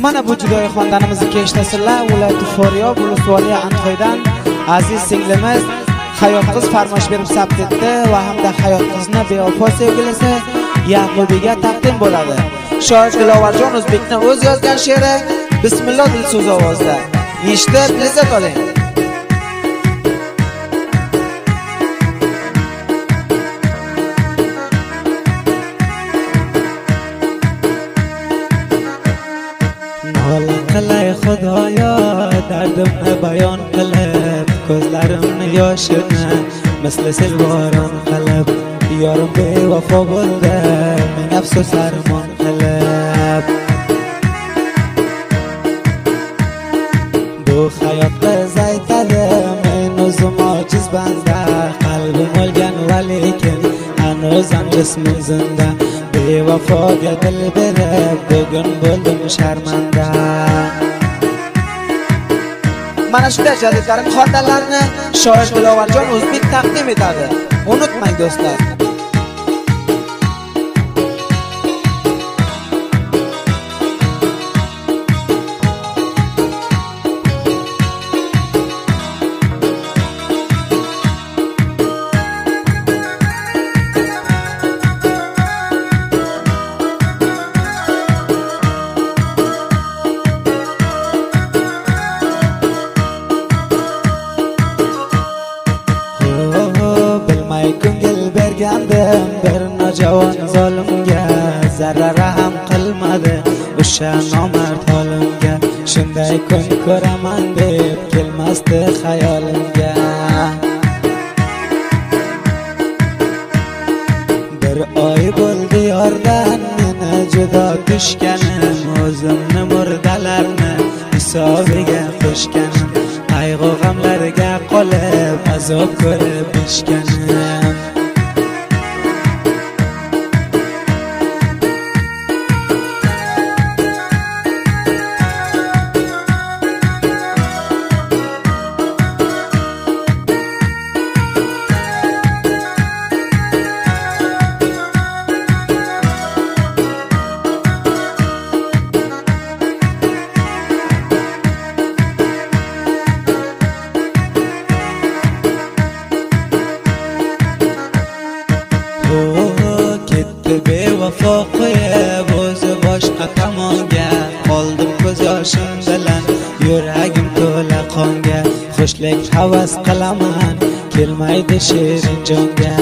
Mana bu judoy xondanimizni kechtasizlar. Viloyat Foryob Ulusvoliya Antoydan aziz singlimiz Hayot qiz farmoyish berib sabt etdi va hamda Hayot qizni bevafo sevgilisi Yaqubiga taqdim bo'ladi. Shoir Dilovarjon O'zbekning o'z yozgan she'ri Bismillah dilso'z ovozda. Eshitib lezzat oling. Qilay Xudoyo dardimni bayon qilib, ko'zlarimni yoshini misli sel boron qilib, yorim bevafo bo'ldi, men afsus armon qilib. Bu hayotda aytadi, men o'zim ojiz banda, qalbim o'lgan va lekin hanuzam jismim zinda. Bevafoga dil berib, bugun bo'ldim sharmanda. Mana shunday jadidlarim xondanlarni shoir Dilovarjon O'zbek taqdim etadi. Unutmang do'stlar. Bir nojavon zolimga zarara ham qilmadi o'sha nomard holimga. Shunday kun ko'raman deb kelmasdi xayolimga. Bir oy bo'ldi yordan meni judo tushganim, o'zimni murdalarni hisobiga qo'shganim, qayg'u g'amlarga qolib azob ko'rib ishganim. Ketdi bevafo qo'yib o'zi boshqa tomonga, qoldim ko'z yoshim bilan yuragim to'la qonga. Xushlik havas qilaman kelmaydi shirin jonga.